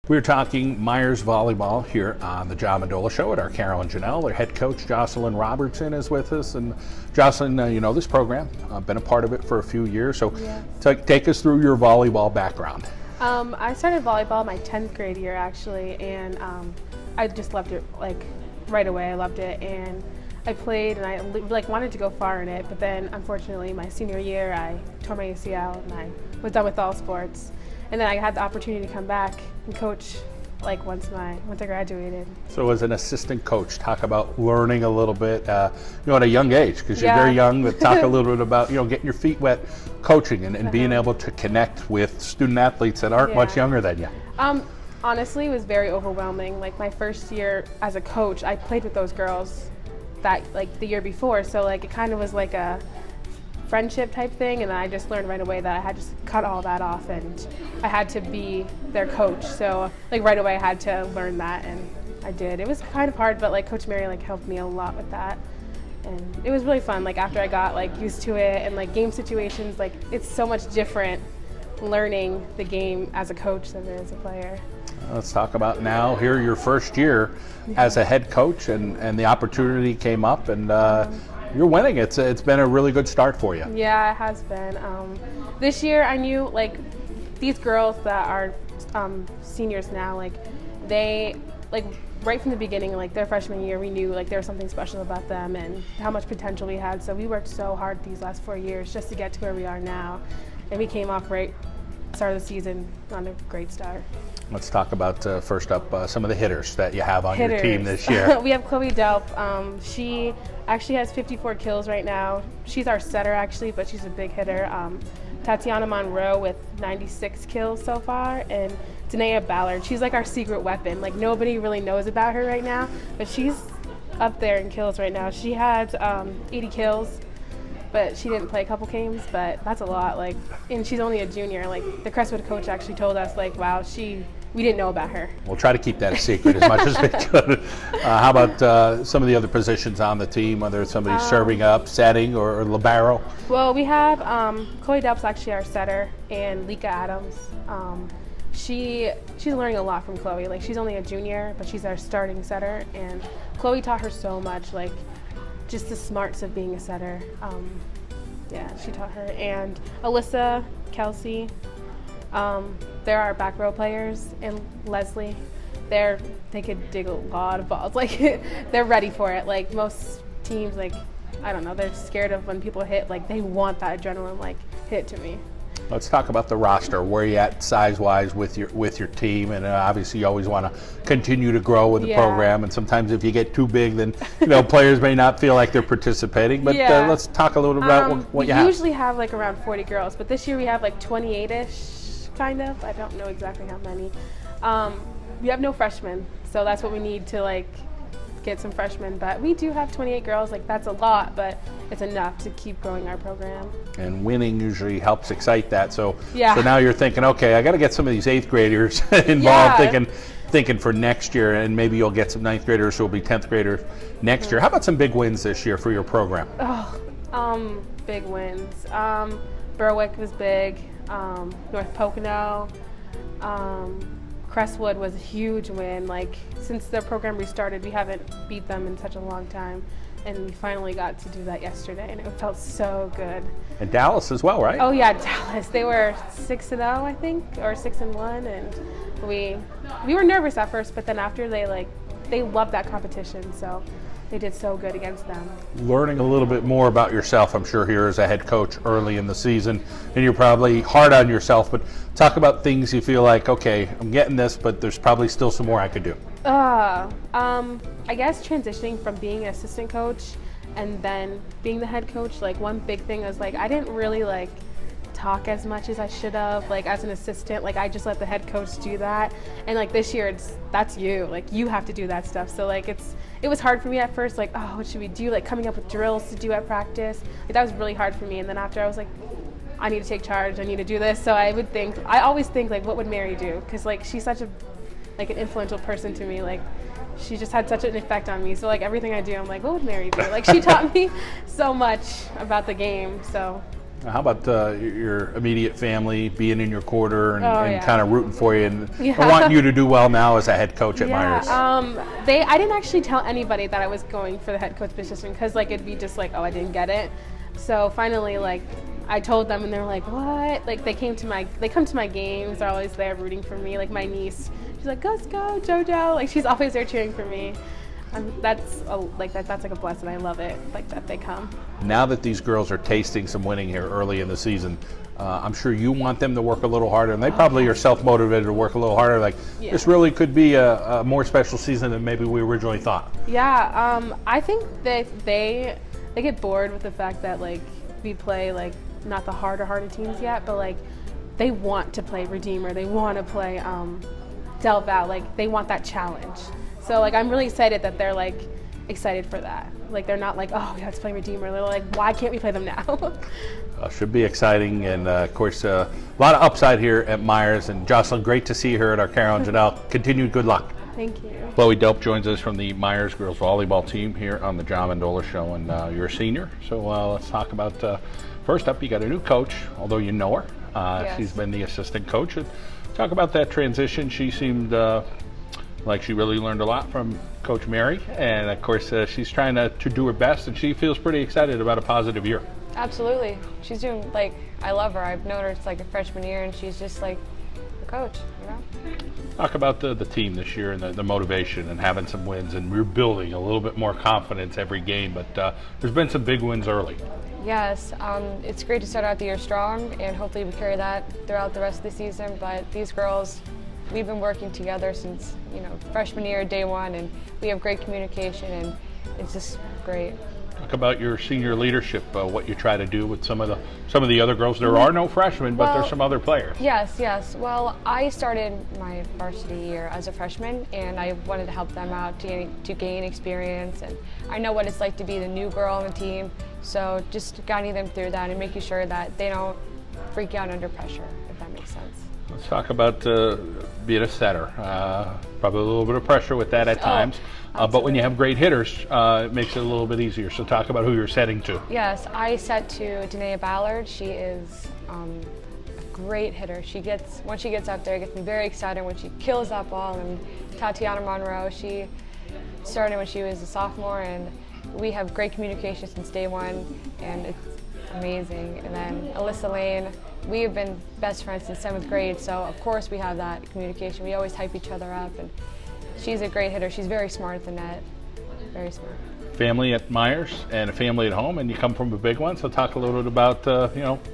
We're talking Meyers volleyball here on the John Mendola Show at our Carol and Janelle. Their head coach, Jocelyn Roberston, is with us. And Jocelyn, you know this program. I've been a part of it for a few years. So take us through your volleyball background. I started volleyball my 10th grade year, actually, and I just loved it, like, right away. I loved it, and I played, and I wanted to go far in it. But then, unfortunately, my senior year, I tore my ACL, and I was done with all sports. And then I had the opportunity to come back and coach once I graduated. So as an assistant coach, talk about learning a little bit, at a young age, because you're very young, but talk a little bit about, getting your feet wet coaching and being able to connect with student athletes that aren't much younger than you. Honestly, it was very overwhelming. Like my first year as a coach, I played with those girls that the year before. So it kind of was like a friendship type thing, and I just learned right away that I had to cut all that off and I had to be their coach. So right away I had to learn that, and I did. It was kind of hard, but Coach Mary helped me a lot with that, and it was really fun. After I got used to it, and game situations, it's so much different learning the game as a coach than it is a player. Let's talk about now here your first year as a head coach, and the opportunity came up, and you're winning. It's been a really good start for you. Yeah, it has been. This year I knew these girls that are seniors now, they right from the beginning, their freshman year, we knew there was something special about them and how much potential we had. So we worked so hard these last 4 years just to get to where we are now, and we came off start of the season on a great start. Let's talk about first up some of the hitters that you have on your team this year. We have Chloe Delp. She actually has 54 kills right now. She's our setter actually, but she's a big hitter. Tatiana Monroe with 96 kills so far, and Danae Ballard. She's our secret weapon. Nobody really knows about her right now, but she's up there in kills right now. She had 80 kills, but she didn't play a couple games, but that's a lot. And she's only a junior. The Crestwood coach actually told us, wow, we didn't know about her. We'll try to keep that a secret as much as we could. How about some of the other positions on the team, whether it's somebody serving up, setting, or libero? Well, we have Chloe Delp's actually our setter, and Lika Adams. She's learning a lot from Chloe. She's only a junior, but she's our starting setter, and Chloe taught her so much, just the smarts of being a setter. She taught her. And Alyssa, Kelsey, they're our back row players, and Leslie, they could dig a lot of balls. They're ready for it. Most teams, I don't know, they're scared of when people hit. They want that adrenaline, hit to me. Let's talk about the roster. Where are you at size-wise with your team? And obviously, you always want to continue to grow with the program. And sometimes, if you get too big, then players may not feel like they're participating. But let's talk a little about what you have. We usually have around 40 girls, but this year we have 28-ish. Kind of. I don't know exactly how many. We have no freshmen, so that's what we need to get some freshmen. But we do have 28 girls. That's a lot, but it's enough to keep growing our program. And winning usually helps excite that. So now you're thinking, okay, I got to get some of these 8th graders involved, thinking for next year, and maybe you'll get some 9th graders who will be 10th graders next year. How about some big wins this year for your program? Big wins. Berwick was big. North Pocono, Crestwood was a huge win. Since the program restarted, we haven't beat them in such a long time, and we finally got to do that yesterday, and it felt so good. And Dallas as well, right? Oh yeah, Dallas. They were 6-0, I think, or 6-1, and we were nervous at first, but then after they loved that competition, so they did so good against them. Learning a little bit more about yourself, I'm sure, here as a head coach early in the season, and you're probably hard on yourself, but talk about things you feel okay, I'm getting this, but there's probably still some more I could do. I guess transitioning from being an assistant coach and then being the head coach, one big thing was I didn't really talk as much as I should have, as an assistant. I just let the head coach do that, and this year that's you, you have to do that stuff. So it was hard for me at first, oh, what should we do, coming up with drills to do at practice. That was really hard for me, and then after I was I need to take charge, I need to do this. So I always think what would Mary do, because she's such an influential person to me. She just had such an effect on me. So everything I do, I'm what would Mary do? She taught me so much about the game. So How about your immediate family being in your quarter and, yeah. kind of rooting for you and Yeah. wanting you to do well now as a head coach at Meyers? I didn't actually tell anybody that I was going for the head coach position because like it'd be just like, oh, I didn't get it. So finally, like I told them, and they're like, what? Like they come to my games. They're always there rooting for me. Like my niece, she's like, let's go, JoJo. Like she's always there cheering for me. That's like a blessing. I love it, like that they come. Now that these girls are tasting some winning here early in the season, I'm sure you want them to work a little harder, and they probably are self-motivated to work a little harder. Like this really could be a more special season than maybe we originally thought. Yeah, I think that they get bored with the fact that like we play like not the harder teams yet, but like they want to play Redeemer, they want to play Del Val, like they want that challenge. So like I'm really excited that they're like excited for that. Like they're not like, oh, we have to play Redeemer. They're like, why can't we play them now? Should be exciting, and of course a lot of upside here at Meyers. And Jocelyn, great to see her at our Carol and Janelle. Continued good luck. Thank you. Chloe Delp joins us from the Meyers girls volleyball team here on the John Mendola Show, and you're a senior. So let's talk about, first up, you got a new coach, although you know her. Yes. She's been the assistant coach. And talk about that transition. She seemed like she really learned a lot from Coach Mary, and of course she's trying to do her best, and she feels pretty excited about a positive year. Absolutely. She's doing, like, I love her. I've known her since like a freshman year, and she's just like a coach, you know? Talk about the team this year and the motivation and having some wins, and we're building a little bit more confidence every game, but there's been some big wins early. Yes, it's great to start out the year strong, and hopefully we carry that throughout the rest of the season, but these girls, we've been working together since, you know, freshman year, day one, and we have great communication, and it's just great. Talk about your senior leadership, what you try to do with some of the other girls. There are no freshmen, but there's some other players. Yes. Well, I started my varsity year as a freshman, and I wanted to help them out to gain experience, and I know what it's like to be the new girl on the team, so just guiding them through that and making sure that they don't freak out under pressure, if that makes sense. Let's talk about being a setter. Probably a little bit of pressure with that at times, but when you have great hitters, it makes it a little bit easier. So talk about who you're setting to. Yes, I set to Danae Ballard. She is a great hitter. Once she gets up there, it gets me very excited when she kills that ball. And Tatiana Monroe, she started when she was a sophomore, and we have great communication since day one, and it's amazing. And then Alyssa Lane, we have been best friends since 7th grade, so of course we have that communication. We always hype each other up, and she's a great hitter. She's very smart at the net, very smart. Family at Meyers and a family at home, and you come from a big one, so talk a little bit about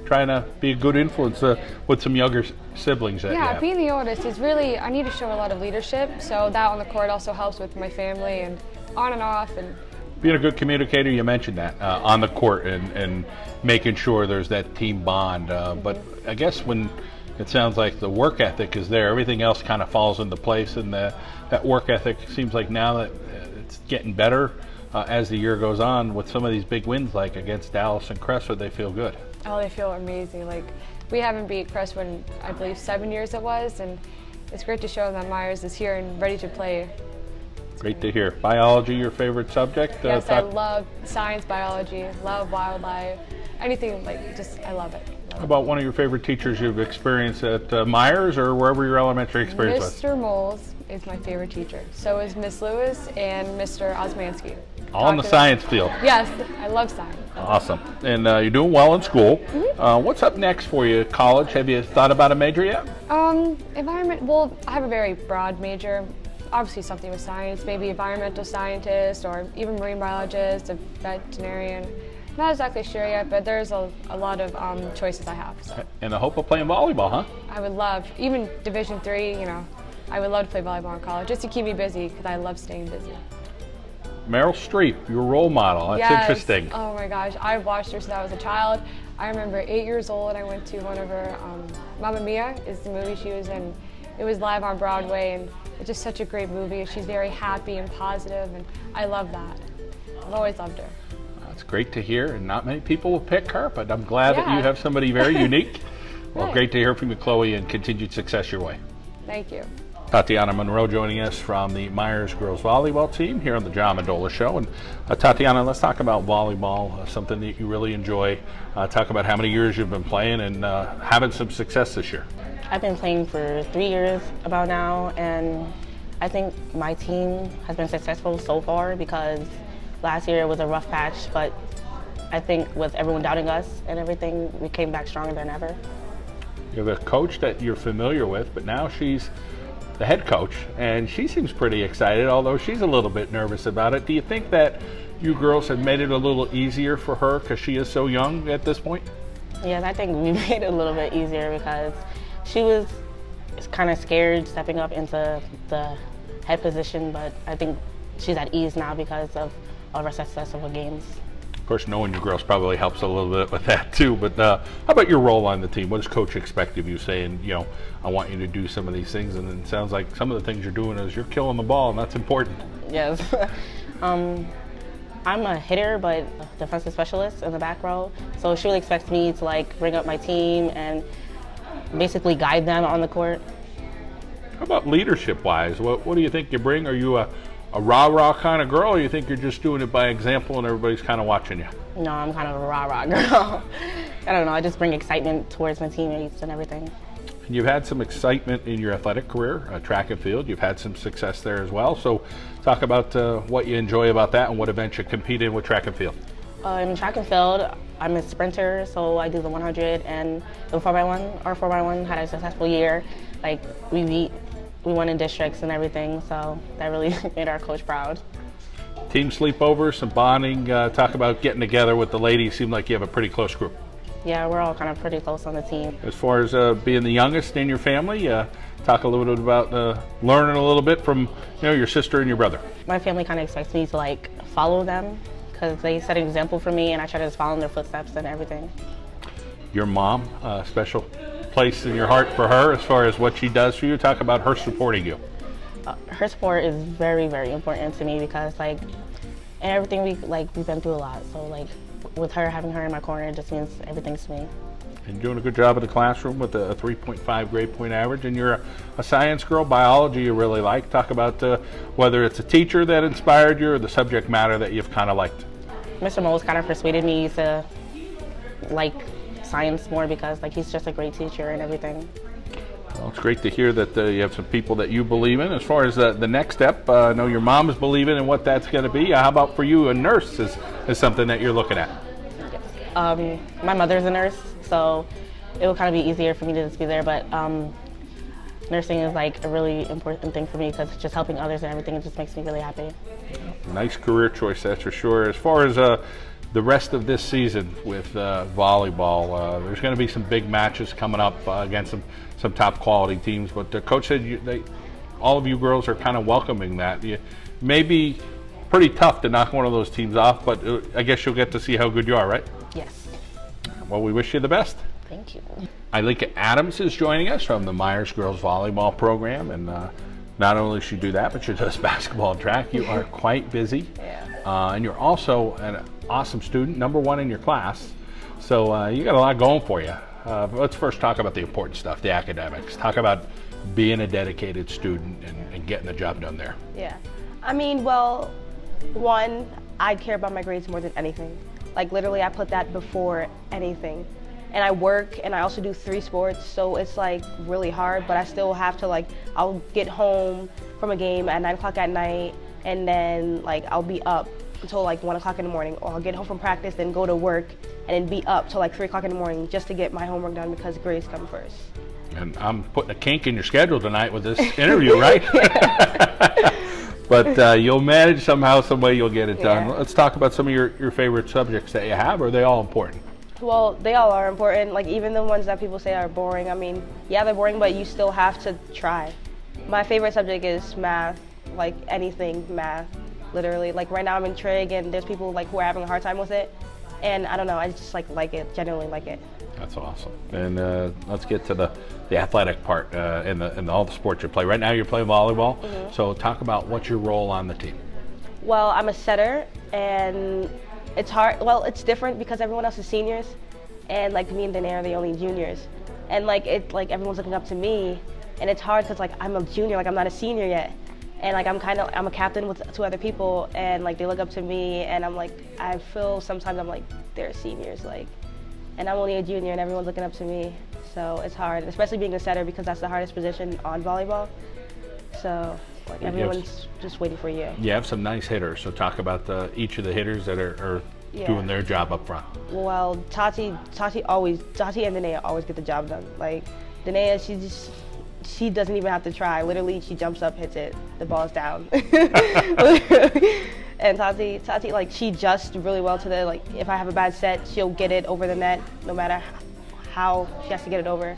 trying to be a good influence with some younger siblings that you have. Being the oldest is really, I need to show a lot of leadership, so that on the court also helps with my family and on and off. And being a good communicator, you mentioned that on the court and making sure there's that team bond. But I guess when it sounds like the work ethic is there, everything else kind of falls into place, and that work ethic seems like now that it's getting better as the year goes on with some of these big wins like against Dallas and Crestwood. They feel good. Oh, they feel amazing. Like, we haven't beat Crestwood in, I believe, 7 years it was, and it's great to show that Meyers is here and ready to play. Great to hear. Biology, your favorite subject? Yes, I love science, biology, love wildlife, anything, like, just, I love it. How about one of your favorite teachers you've experienced at Meyers or wherever your elementary experience was? Mr. Moles is my favorite teacher. So is Miss Lewis and Mr. Osmansky. All in the science field. Yes, I love science. Awesome. And you're doing well in school. What's up next for you at college? Have you thought about a major yet? Environment, well, I have a very broad major. Obviously something with science, maybe environmental scientist or even marine biologist, a veterinarian. Not exactly sure yet, but there's a lot of choices I have. So. And the hope of playing volleyball, huh? I would love, even Division III, you know, I would love to play volleyball in college just to keep me busy because I love staying busy. Meryl Streep, your role model. That's interesting. Oh my gosh, I've watched her since I was a child. I remember 8 years old, I went to one of her, Mamma Mia is the movie she was in. It was live on Broadway, and it's just such a great movie. She's very happy and positive, and I love that. I've always loved her. That's great to hear, and not many people will pick her, but I'm glad that you have somebody very unique. Well, great to hear from you, Chloe, and continued success your way. Thank you. Tatiana Monroe joining us from the Meyers girls volleyball team here on the John Mendola Show. And Tatiana, let's talk about volleyball, something that you really enjoy. Talk about how many years you've been playing and having some success this year. I've been playing for 3 years about now, and I think my team has been successful so far because last year was a rough patch, but I think with everyone doubting us and everything, we came back stronger than ever. You have a coach that you're familiar with, but now she's the head coach, and she seems pretty excited, although she's a little bit nervous about it. Do you think that you girls have made it a little easier for her because she is so young at this point? Yes, I think we made it a little bit easier because she was kind of scared stepping up into the head position, but I think she's at ease now because of all of our successful games. Of course, knowing your girls probably helps a little bit with that too, but how about your role on the team? What does coach expect of you, saying, you know, I want you to do some of these things, and it sounds like some of the things you're doing is you're killing the ball, and that's important. Yes. I'm a hitter, but a defensive specialist in the back row, so she really expects me to like bring up my team and basically guide them on the court. How about leadership-wise? What do you think you bring? Are you a rah-rah kind of girl, or you think you're just doing it by example and everybody's kind of watching you? No, I'm kind of a rah-rah girl. I don't know, I just bring excitement towards my teammates and everything. And you've had some excitement in your athletic career, track and field. You've had some success there as well. So talk about what you enjoy about that and what events you compete in with track and field. In track and field, I'm a sprinter, so I do the 100 and the 4x1. Our 4x1 had a successful year. Like, we won in districts and everything, so that really made our coach proud. Team sleepovers, some bonding. Talk about getting together with the ladies. Seem like you have a pretty close group. Yeah, we're all kind of pretty close on the team. As far as being the youngest in your family, talk a little bit about learning a little bit from your sister and your brother. My family kind of expects me to like follow them because they set an example for me, and I try to just follow in their footsteps and everything. Your mom, special place in your heart for her as far as what she does for you. Talk about her supporting you. Her support is very, very important to me because like in everything we've been through a lot. So like with her, having her in my corner just means everything to me. And doing a good job in the classroom with a 3.5 grade point average. And you're a science girl, biology you really like. Talk about whether it's a teacher that inspired you or the subject matter that you've kind of liked. Mr. Moles kind of persuaded me to like science more because like he's just a great teacher and everything. Well, it's great to hear that you have some people that you believe in. As far as the next step, I know your mom is believing in what that's going to be. How about for you, a nurse is something that you're looking at? My mother's a nurse, so it will kind of be easier for me to just be there, but nursing is like a really important thing for me because it's just helping others and everything. It just makes me really happy. Nice career choice, that's for sure. As far as the rest of this season with volleyball, there's going to be some big matches coming up against some top quality teams, but the coach said all of you girls are kind of welcoming that. You may be pretty tough to knock one of those teams off, but I guess you'll get to see how good you are, right? Yes. Well, we wish you the best. Thank you. Ilika Adams is joining us from the Meyers girls volleyball program, and not only does she do that, but she does basketball and track. You are quite busy. Yeah. And you're also an awesome student, #1 in your class. So you got a lot going for you. Let's first talk about the important stuff, the academics. Talk about being a dedicated student and getting the job done there. Yeah. I mean, well, one, I care about my grades more than anything. Like literally I put that before anything. And I work and I also do 3 sports, so it's like really hard, but I still have to like, I'll get home from a game at 9 o'clock at night, and then like I'll be up until like 1 o'clock in the morning, or I'll get home from practice, then go to work, and then be up till like 3 o'clock in the morning just to get my homework done because grades come first. And I'm putting a kink in your schedule tonight with this interview, right? But you'll manage somehow, some way you'll get it done. Yeah. Let's talk about some of your favorite subjects that you have. Are they all important? Well, they all are important, like even the ones that people say are boring. I mean, yeah, they're boring, but you still have to try. My favorite subject is math, like anything math, literally. Like right now I'm in trig and there's people like who are having a hard time with it. And I don't know, I just like it, genuinely like it. That's awesome. And let's get to the athletic part in all the sports you play. Right now you're playing volleyball, so talk about what's your role on the team. Well, I'm a setter, and it's hard. Well, it's different because everyone else is seniors, and like me and Danae are the only juniors. And like everyone's looking up to me, and it's hard because like I'm a junior, like I'm not a senior yet, and like I'm a captain with 2 other people, and like they look up to me, and I'm like, I feel sometimes I'm like they're seniors, like, and I'm only a junior and everyone's looking up to me, so it's hard, especially being a setter because that's the hardest position on volleyball. So like everyone's just waiting for you. You have some nice hitters, so talk about each of the hitters that are doing their job up front. Well, Tati and Danae always get the job done. Like Danae, she doesn't even have to try. Literally, she jumps up, hits it, the ball's down. And Tati, like she adjusts really well to the, like, if I have a bad set, she'll get it over the net, no matter how she has to get it over.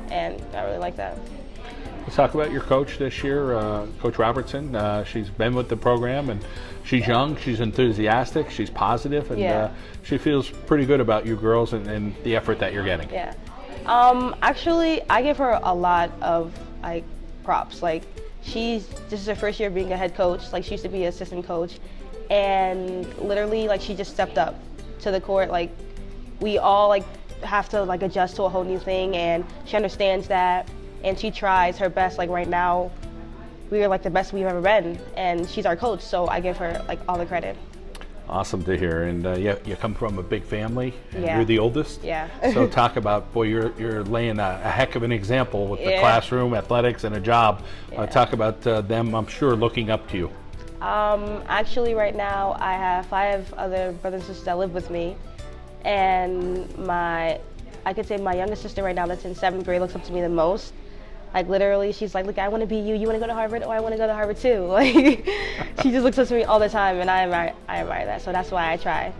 And I really like that. Let's talk about your coach this year, Coach Robertson. She's been with the program, and she's young, she's enthusiastic, she's positive, and she feels pretty good about you girls and the effort that you're getting. Yeah. Actually, I give her a lot of like props. Like this is her first year being a head coach. Like she used to be an assistant coach, and literally like she just stepped up to the court. Like we all like have to like adjust to a whole new thing, and she understands that, and she tries her best. Like right now, we are like the best we've ever been, and she's our coach, so I give her like all the credit. Awesome to hear. And you come from a big family, and Yeah. you're the oldest. Yeah. So talk about, boy, you're laying a heck of an example with the classroom, athletics, and a job. Talk about them, I'm sure, looking up to you. Actually, right now I have 5 other brothers and sisters that live with me, and I could say my youngest sister right now that's in 7th grade looks up to me the most. Like literally, she's like, look, I want to be you. You want to go to Harvard? Oh, I want to go to Harvard too. Like, she just looks up to me all the time, and I admire that. So that's why I try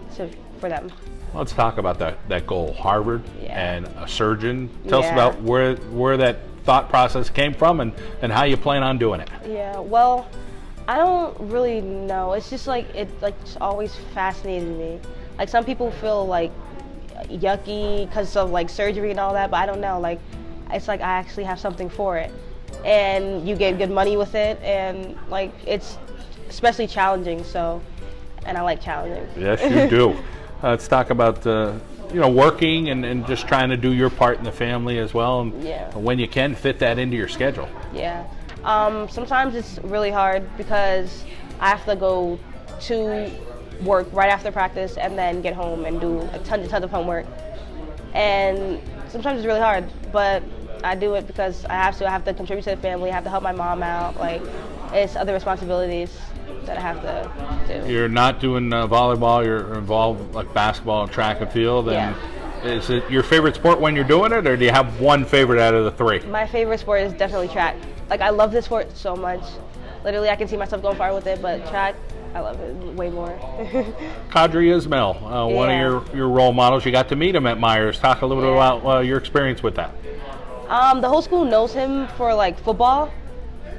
for them. Let's talk about that goal, Harvard and a surgeon. Tell us Yeah. about where that thought process came from and how you plan on doing it. Yeah, well, I don't really know. It's just like, just always fascinated me. Like some people feel like yucky because of like surgery and all that, but I don't know. Like, it's like I actually have something for it, and you get good money with it, and like it's especially challenging. So, and I like challenging. Yes, you do. Let's talk about working and just trying to do your part in the family as well, and when you can fit that into your schedule. Yeah. Sometimes it's really hard because I have to go to work right after practice and then get home and do a ton of homework, and sometimes it's really hard, but I do it because I have to. I have to contribute to the family. I have to help my mom out. Like, it's other responsibilities that I have to do. You're not doing volleyball. You're involved like basketball and track and field. And is it your favorite sport when you're doing it, or do you have one favorite out of the 3? My favorite sport is definitely track. Like, I love this sport so much. Literally, I can see myself going far with it, but track, I love it way more. Kadri Ismail, one of your role models. You got to meet him at Meyers. Talk a little bit about your experience with that. The whole school knows him for like football,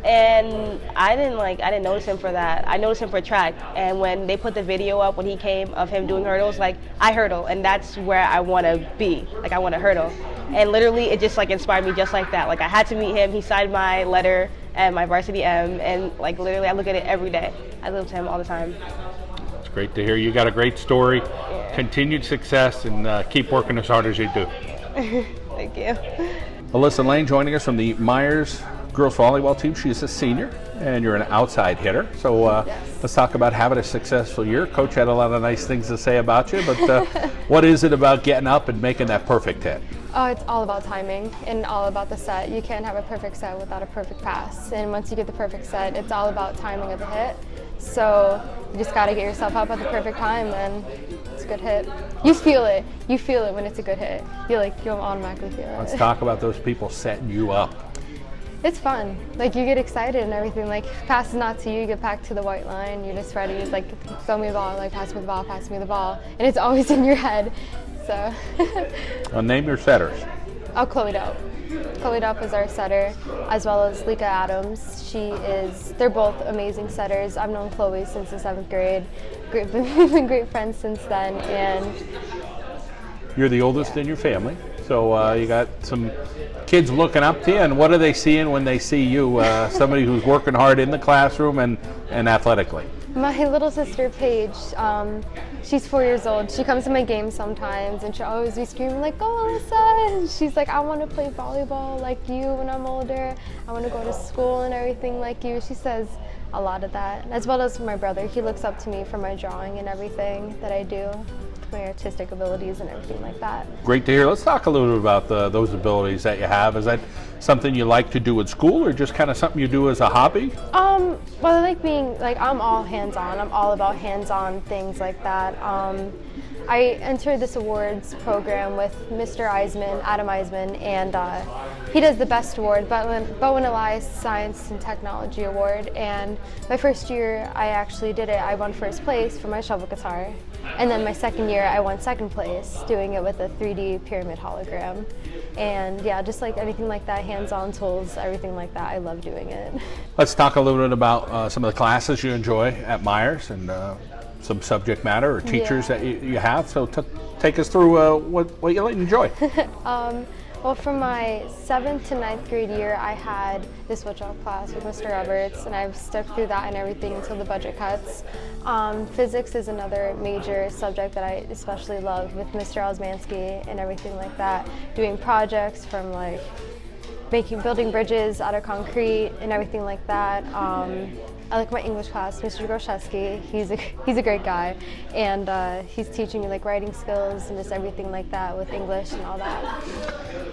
and I didn't notice him for that. I noticed him for track, and when they put the video up when he came of him doing hurdles, like I hurdle, and that's where I want to be. Like I want to hurdle, and literally it just like inspired me just like that. Like I had to meet him. He signed my letter and my varsity M, and like literally I look at it every day. I look to him all the time. It's great to hear. You got a great story. Continued success, and keep working as hard as you do. Thank you. Alyssa Lane joining us from the Meyers girls volleyball team. She's a senior, and you're an outside hitter. So let's talk about having a successful year. Coach had a lot of nice things to say about you, but what is it about getting up and making that perfect hit? Oh, it's all about timing and all about the set. You can't have a perfect set without a perfect pass. And once you get the perfect set, it's all about timing of the hit. So you just got to get yourself up at the perfect time, and it's a good hit. You feel it. You feel it when it's a good hit. You'll automatically feel it. Let's talk about those people setting you up. It's fun. Like, you get excited and everything. Like, pass is not to you. You get back to the white line. You're just ready. It's like, throw me the ball. Like, pass me the ball. Pass me the ball. And it's always in your head. So. Name your setters. Oh, Chloe Dope. Chloe Dope is our setter, as well as Lika Adams. They're both amazing setters. I've known Chloe since the 7th grade. We've been great friends since then. And you're the oldest in your family, so you got some kids looking up to you. And what are they seeing when they see you, somebody who's working hard in the classroom and athletically? My little sister Paige, She's 4 years old. She comes to my games sometimes, and she'll always be screaming like, "Go, Alyssa!" And she's like, "I want to play volleyball like you when I'm older. I want to go to school and everything like you." She says a lot of that, as well as my brother. He looks up to me for my drawing and everything that I do, my artistic abilities and everything like that. Great to hear. Let's talk a little bit about those abilities that you have. Is that something you like to do at school, or just kind of something you do as a hobby? Well, I like being, like, I'm all hands-on. I'm all about hands-on things like that. I entered this awards program with Mr. Eisman, Adam Eisman, and he does the best award, Bowen Elias Science and Technology Award. And my first year, I actually did it. I won first place for my shovel guitar. And then my second year, I won second place, doing it with a 3D pyramid hologram. And yeah, just like anything like that, hands-on tools, everything like that, I love doing it. Let's talk a little bit about some of the classes you enjoy at Meyers and some subject matter or teachers that you have. So take us through what you enjoy. Well, from my 7th to 9th grade year, I had the switch-off class with Mr. Roberts, and I've stuck through that and everything until the budget cuts. Physics is another major subject that I especially love with Mr. Osmansky and everything like that. Doing projects from like building bridges out of concrete and everything like that. I like my English class, Mr. Groszewski. He's a great guy, and he's teaching me like writing skills and just everything like that with English and all that.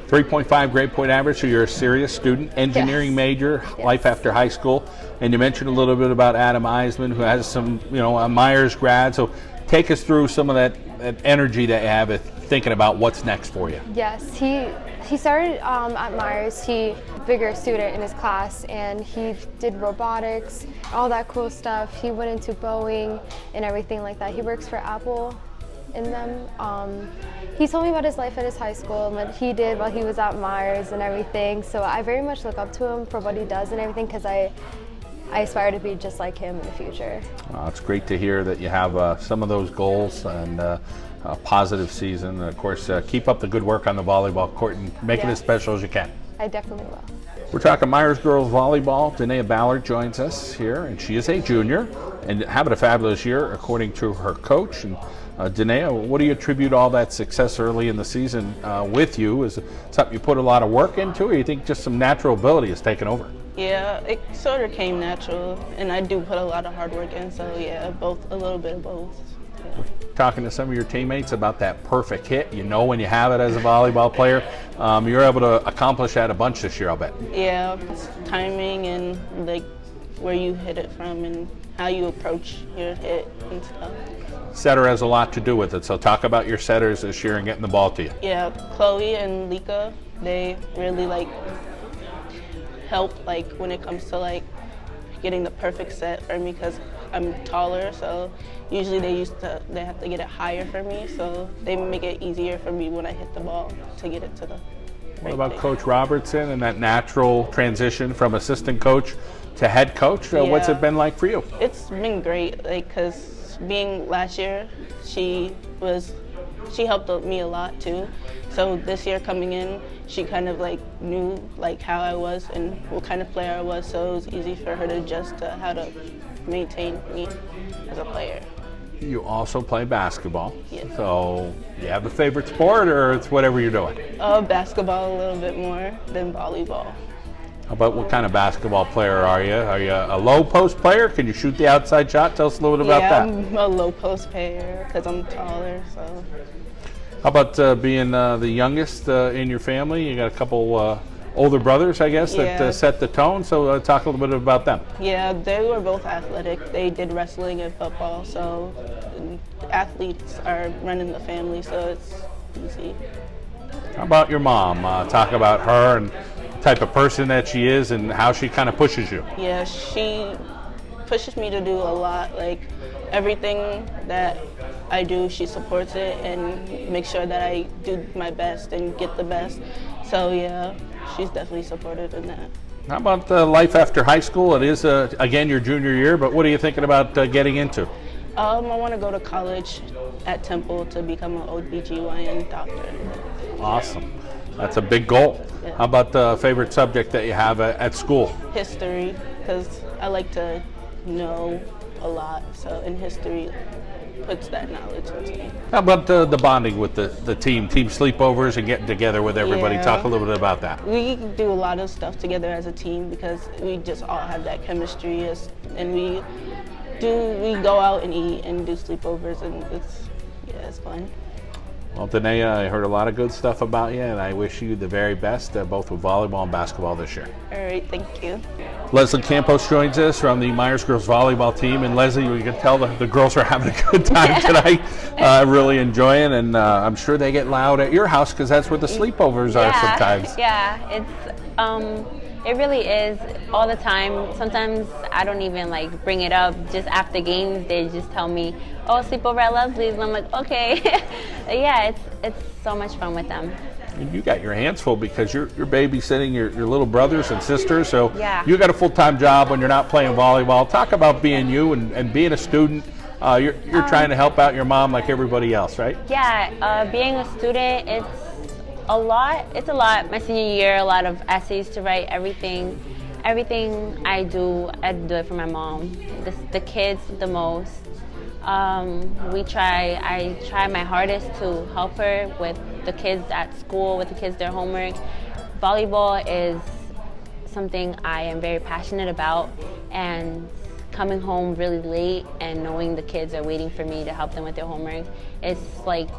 3.5 grade point average, so you're a serious student, engineering major, life after high school. And you mentioned a little bit about Adam Eisman, who has some, a Meyers grad. So take us through some of that energy that you have at thinking about what's next for you. Yes, he started at Meyers. He bigger student in his class, and he did robotics, all that cool stuff. He went into Boeing and everything like that. He works for Apple in them. He told me about his life at his high school and what he did while he was at Meyers and everything. So I very much look up to him for what he does and everything, because I aspire to be just like him in the future. It's great to hear that you have some of those goals and a positive season. And of course, keep up the good work on the volleyball court and make it as special as you can. I definitely will. We're talking Meyers girls volleyball. Danae Ballard joins us here, and she is a junior and having a fabulous year according to her coach. And Danae, what do you attribute all that success early in the season with you? Is it something you put a lot of work into, or you think just some natural ability has taken over? Yeah, it sort of came natural, and I do put a lot of hard work in, so yeah, a little bit of both. Yeah. Talking to some of your teammates about that perfect hit, when you have it as a volleyball player, you're able to accomplish that a bunch this year, I'll bet. Yeah, it's timing and like where you hit it from and how you approach your hit and stuff. Setter has a lot to do with it, so talk about your setters this year and getting the ball to you. Yeah, Chloe and Lika, they really help when it comes to getting the perfect set for me, because I'm taller, so usually they have to get it higher for me, so they make it easier for me when I hit the ball to get it to the What about Coach Robertson and that natural transition from assistant coach to head coach? What's it been like for you? It's been great, because being last year, she helped me a lot too. So this year coming in, she kind of knew how I was and what kind of player I was, so it was easy for her to adjust to how to maintain me as a player. You also play basketball. Yes. So you have a favorite sport, or it's whatever you're doing? Basketball a little bit more than volleyball. How about what kind of basketball player are you? Are you a low post player? Can you shoot the outside shot? Tell us a little bit about that. Yeah, I'm a low post player because I'm taller. So. How about being the youngest in your family? You got a couple older brothers, I guess, that set the tone. So talk a little bit about them. Yeah, they were both athletic. They did wrestling and football, so athletes are running the family, so it's easy. How about your mom? Talk about her and the type of person that she is and how she kind of pushes you. Yeah, she pushes me to do a lot. Everything that I do, she supports it and makes sure that I do my best and get the best. So yeah, she's definitely supportive in that. How about life after high school? It is, again, your junior year, but what are you thinking about getting into? I want to go to college at Temple to become an OBGYN doctor. Awesome. That's a big goal. Yeah. How about the favorite subject that you have at school? History, because I like to know a lot. So, and history puts that knowledge into me. How about the bonding with the team sleepovers and getting together with everybody? Yeah. Talk a little bit about that. We do a lot of stuff together as a team because we just all have that chemistry, and we go out and eat and do sleepovers, and it's fun. Well, Danae, I heard a lot of good stuff about you, and I wish you the very best, both with volleyball and basketball this year. All right, thank you. Leslie Campos joins us from the Meyers girls volleyball team, and Leslie, you can tell the girls are having a good time tonight, really enjoying, and I'm sure they get loud at your house because that's where the sleepovers are sometimes. Yeah, it really is all the time. Sometimes I don't even like bring it up. Just after games, they just tell me, "Oh, sleepover at Leslie's," and I'm like, "Okay." Yeah, it's so much fun with them. And you got your hands full because you're babysitting your little brothers and sisters, so Yeah. you got a full-time job when you're not playing volleyball. Talk about being you and being a student. You're trying to help out your mom like everybody else, right? Yeah, being a student, it's a lot. It's a lot. My senior year, a lot of essays to write. Everything I do it for my mom. The kids the most. I try my hardest to help her with the kids at school, with the kids their homework. Volleyball is something I am very passionate about, and coming home really late and knowing the kids are waiting for me to help them with their homework, it's like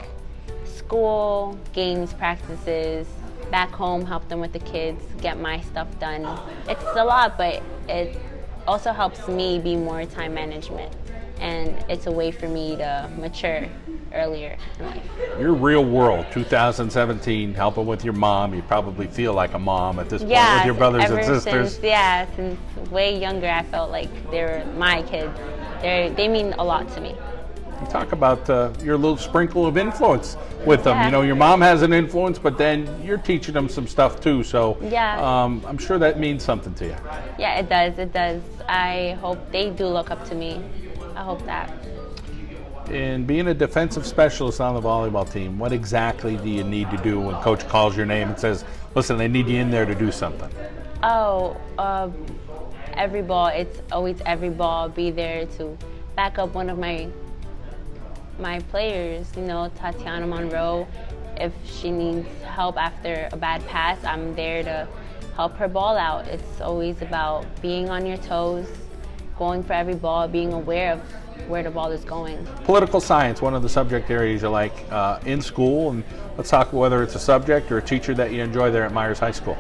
school, games, practices, back home, help them with the kids, get my stuff done. It's a lot, but it also helps me be more time management, and it's a way for me to mature earlier in life. Your real world, 2017, helping with your mom. You probably feel like a mom at this point with your brothers and sisters. Since way younger, I felt like they were my kids. They mean a lot to me. You talk about your little sprinkle of influence with them. Yeah. You know, your mom has an influence, but then you're teaching them some stuff too. So Yeah. I'm sure that means something to you. Yeah, it does. It does. I hope they do look up to me. I hope that. And being a defensive specialist on the volleyball team, what exactly do you need to do when coach calls your name and says, "Listen, I need you in there to do something"? Oh, every ball. It's always every ball. Be there to back up one of my players. You know, Tatiana Monroe. If she needs help after a bad pass, I'm there to help her ball out. It's always about being on your toes, going for every ball, being aware of where the ball is going. Political science, one of the subject areas you like in school, and let's talk whether it's a subject or a teacher that you enjoy there at Meyers High School.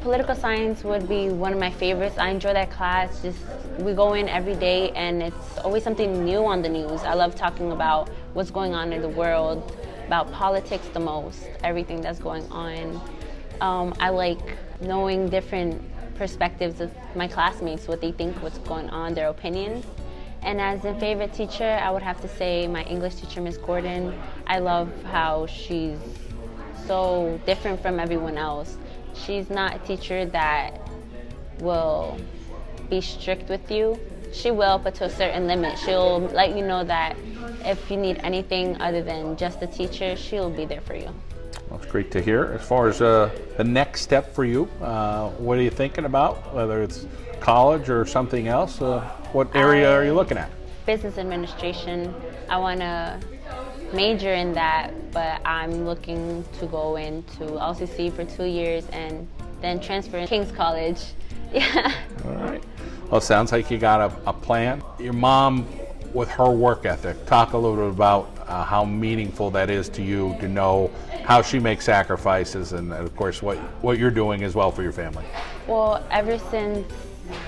Political science would be one of my favorites. I enjoy that class. We go in every day and it's always something new on the news. I love talking about what's going on in the world, about politics the most, everything that's going on. I like knowing different perspectives of my classmates, what they think, what's going on, their opinions. And as a favorite teacher, I would have to say my English teacher, Miss Gordon. I love how she's so different from everyone else. She's not a teacher that will be strict with you. She will, but to a certain limit. She'll let you know that if you need anything other than just a teacher, she'll be there for you. Well, it's great to hear. As far as the next step for you, what are you thinking about, whether it's college or something else? What area are you looking at? Business administration. I want to major in that, but I'm looking to go into LCC for 2 years and then transfer to King's College. Yeah. All right. Well, it sounds like you got a plan. Your mom, with her work ethic, talk a little bit about how meaningful that is to you to know how she makes sacrifices, and of course what you're doing as well for your family. Well, ever since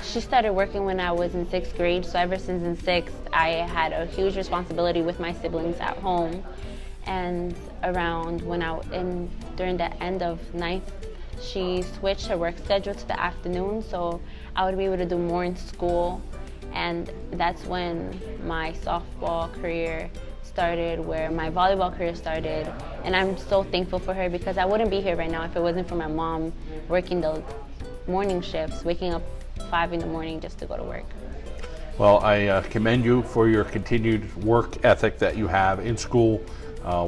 she started working when I was in 6th grade, so ever since in 6th, I had a huge responsibility with my siblings at home. And around during the end of 9th, she switched her work schedule to the afternoon, so I would be able to do more in school. And that's when my softball career started, where my volleyball career started. And I'm so thankful for her because I wouldn't be here right now if it wasn't for my mom working the morning shifts, waking up 5 in the morning just to go to work. Well, I commend you for your continued work ethic that you have in school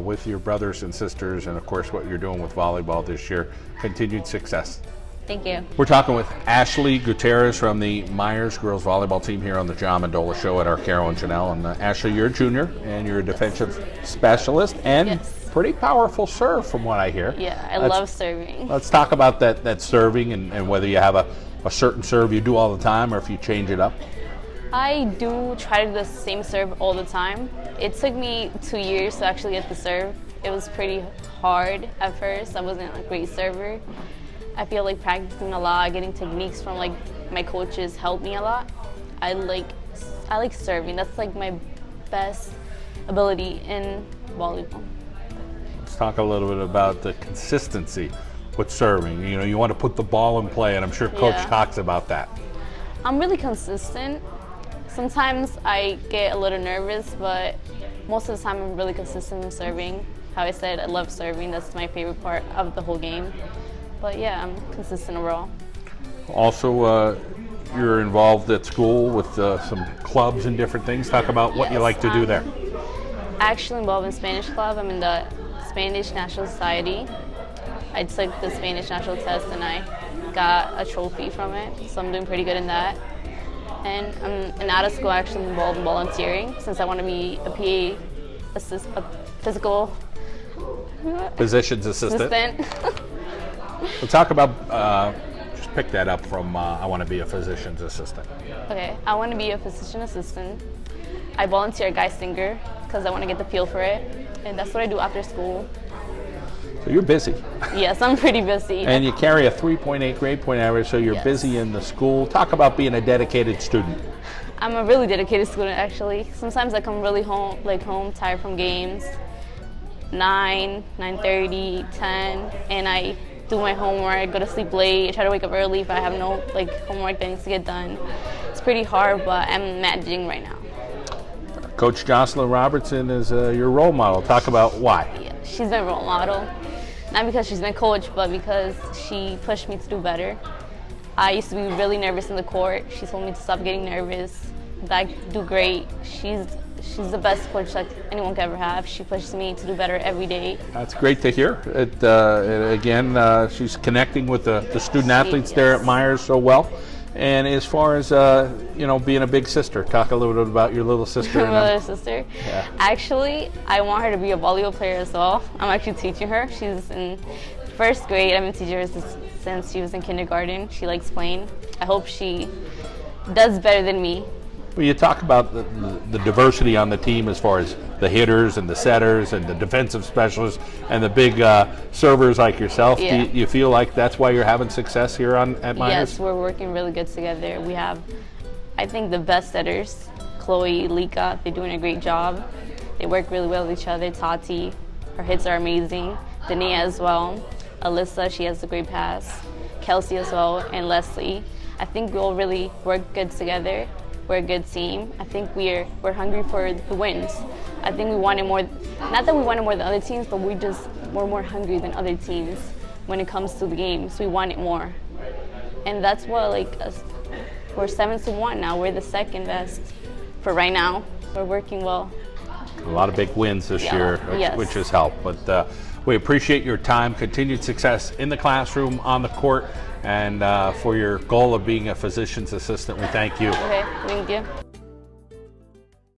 with your brothers and sisters, and of course what you're doing with volleyball this year. Continued success. Thank you. We're talking with Ashley Gutierrez from the Meyers girls volleyball team here on the John Mendola Show at Arcaro and Janelle. And Ashley, you're a junior and you're a defensive specialist and Yes. pretty powerful serve from what I hear. Yeah, I love serving. Let's talk about that serving and whether you have a certain serve you do all the time or if you change it up. I do try to do the same serve all the time. It took me 2 years to actually get the serve. It was pretty hard at first. I wasn't a great server. I feel like practicing a lot, getting techniques from like my coaches helped me a lot. I like serving. That's like my best ability in volleyball. Let's talk a little bit about the consistency with serving. You know, you want to put the ball in play, and I'm sure Coach Yeah. talks about that. I'm really consistent. Sometimes I get a little nervous, but most of the time I'm really consistent in serving. How I said, I love serving. That's my favorite part of the whole game. But yeah, I'm consistent overall. Also, you're involved at school with some clubs and different things. Talk about what you Yes, like to do there. Actually involved in Spanish club. I'm in the Spanish National Society. I took the Spanish National Test and I got a trophy from it, so I'm doing pretty good in that. And out of school, actually involved in volunteering since I want to be a a physical Physician's assistant. assistant. We'll talk about, just pick that up from I want to be a physician's assistant. Okay, I want to be a physician assistant. I volunteer at Geisinger because I want to get the feel for it, and that's what I do after school. So you're busy. Yes, I'm pretty busy. And you carry a 3.8 grade point average, so you're Yes. busy in the school. Talk about being a dedicated student. I'm a really dedicated student, actually. Sometimes I come really home tired from games, 9:30, 10, and I do my homework, go to sleep late, I try to wake up early if I have no homework that needs to get done. It's pretty hard, but I'm managing right now. Coach Jocelyn Roberston is your role model. Talk about why. Yeah, she's my role model. Not because she's my coach, but because she pushed me to do better. I used to be really nervous in the court. She told me to stop getting nervous, that I do great. She's the best coach that anyone could ever have. She pushes me to do better every day. That's great to hear. Again, she's connecting with the student athletes there at Meyers so well. And as far as being a big sister, talk a little bit about your little sister. My little sister. Yeah. Actually, I want her to be a volleyball player as well. I'm actually teaching her. She's in first grade. I've been teaching her since she was in kindergarten. She likes playing. I hope she does better than me. Well, you talk about the diversity on the team as far as the hitters and the setters and the defensive specialists and the big servers like yourself. Yeah. Do you feel like that's why you're having success here at Meyers? Yes, we're working really good together. We have, I think, the best setters. Chloe, Lika, they're doing a great job. They work really well with each other. Tati, her hits are amazing. Danae as well. Alyssa, she has a great pass. Kelsey as well, and Leslie. I think we all really work good together. We're a good team. I think we're hungry for the wins. I think we wanted more, not that we wanted more than other teams, but we're more hungry than other teams when it comes to the games. We want it more. And that's what, we're 7-1 now. We're the second best for right now. We're working well. A lot of big wins this Yeah, year, yes. which has helped. But we appreciate your time, continued success in the classroom, on the court, and for your goal of being a physician's assistant. We thank you. Okay, thank you.